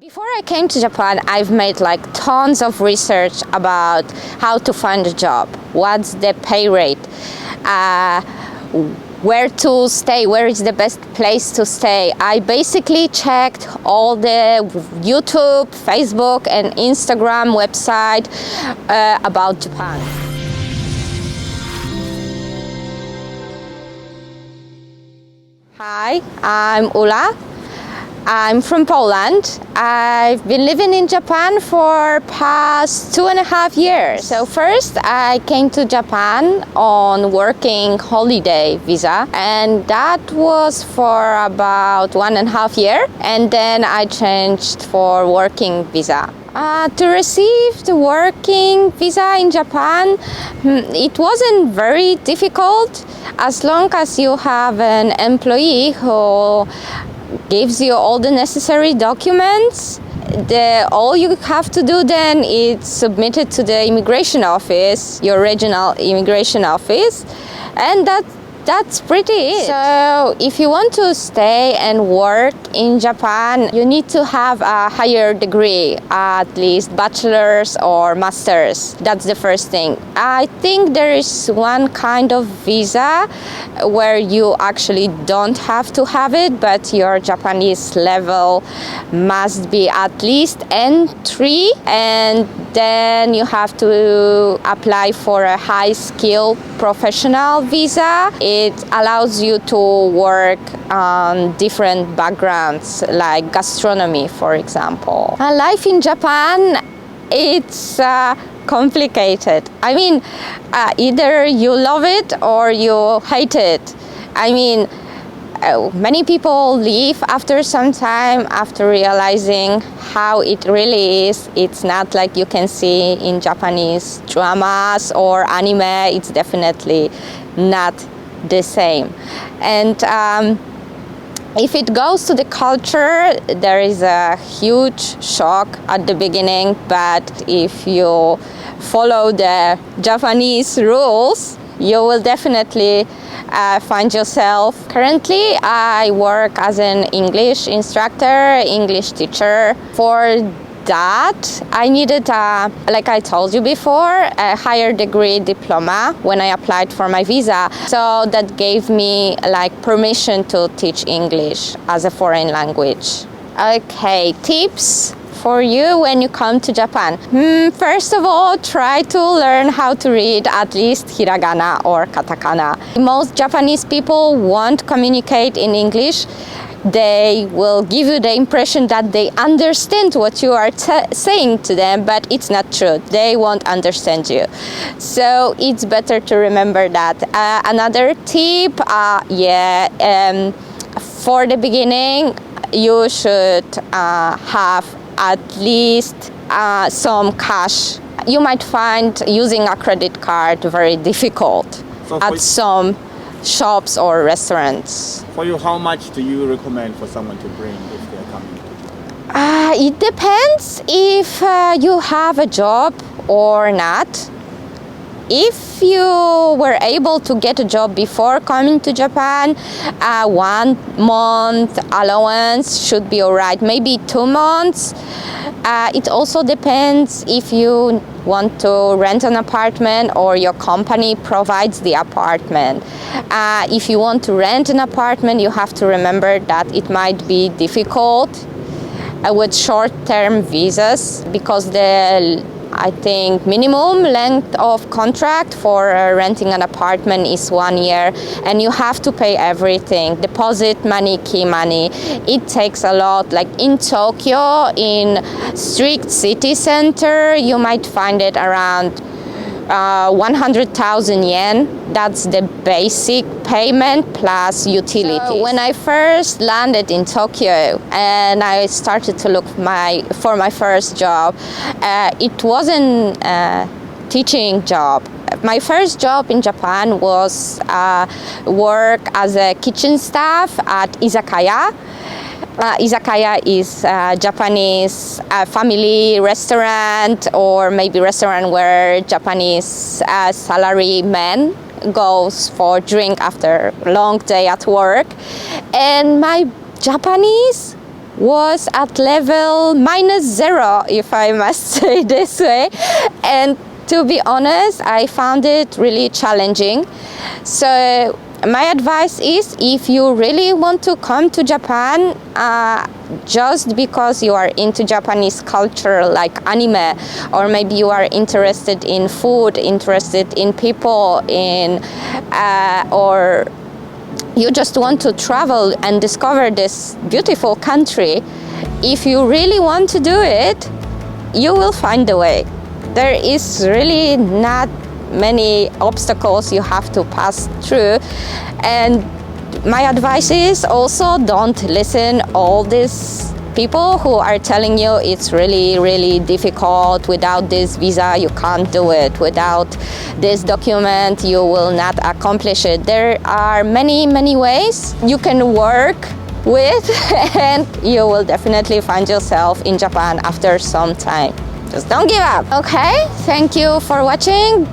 Before I came to Japan, I've made like tons of research about how to find a job, what's the pay rate, where to stay, where is the best place to stay. I basically checked all the YouTube, Facebook, and Instagram website about Japan. Hi, I'm Ula. I'm from Poland. I've been living in Japan for past 2.5 years. So first I came to Japan on working holiday visa, and that was for about 1.5 years, and then I changed for working visa. To receive the working visa in Japan, it wasn't very difficult as long as you have an employee who gives you all the necessary documents. All you have to do then is submit it to the immigration office, your regional immigration office, and that's pretty it. So if you want to stay and work in Japan, you need to have a higher degree, at least bachelor's or master's. That's the first thing. I think there is one kind of visa where you actually don't have to have it, but your Japanese level must be at least N3, and then you have to apply for a high-skill professional visa. It allows you to work on different backgrounds, like gastronomy, for example. Life in Japan, it's complicated. I mean, either you love it or you hate it. I mean, many people leave after some time after realizing how it really is. It's not like you can see in Japanese dramas or anime. It's definitely not the same. And if it goes to the culture, there is a huge shock at the beginning, but if you follow the Japanese rules, you will definitely find yourself. Currently, I work as an English instructor, English teacher. For that, I needed, like I told you before, a higher degree diploma when I applied for my visa. So that gave me like permission to teach English as a foreign language. Okay, tips for you when you come to Japan. First of all, try to learn how to read at least hiragana or katakana. Most Japanese people won't communicate in English. They will give you the impression that they understand what you are saying to them, but it's not true. They won't understand you. So it's better to remember that. Another tip, for the beginning, you should have at least some cash. You might find using a credit card very difficult at some shops or restaurants. For you, how much do you recommend for someone to bring if they're coming to Japan? It depends if you have a job or not. If you were able to get a job before coming to Japan, 1 month allowance should be alright, maybe 2 months. It also depends if you want to rent an apartment or your company provides the apartment. If you want to rent an apartment, you have to remember that it might be difficult with short-term visas, because I think minimum length of contract for renting an apartment is 1 year, and you have to pay everything, deposit money, key money. It takes a lot. Like in Tokyo, in strict city center, you might find it around 100,000 yen. That's the basic payment plus utilities. So when I first landed in Tokyo and I started to look for my first job, it wasn't a teaching job. My first job in Japan was work as a kitchen staff at izakaya. Izakaya is a Japanese family restaurant, or maybe restaurant where Japanese salarymen goes for drink after a long day at work. And my Japanese was at level -0, if I must say this way. And to be honest, I found it really challenging. So my advice is, if you really want to come to Japan, just because you are into Japanese culture like anime, or maybe you are interested in food, interested in people, or you just want to travel and discover this beautiful country, if you really want to do it, you will find a way. There is really not many obstacles you have to pass through. And my advice is also, don't listen all these people who are telling you it's really, really difficult. Without this visa, you can't do it. Without this document, you will not accomplish it. There are many, many ways you can work with, and you will definitely find yourself in Japan after some time. Just don't give up. Okay, thank you for watching.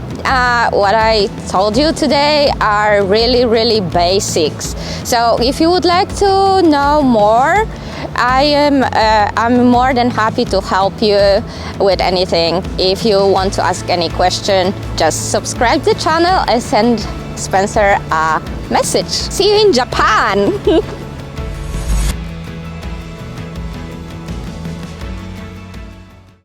What I told you today are really, really basics. So if you would like to know more, I'm more than happy to help you with anything. If you want to ask any question, just subscribe to the channel and send Spencer a message. See you in Japan!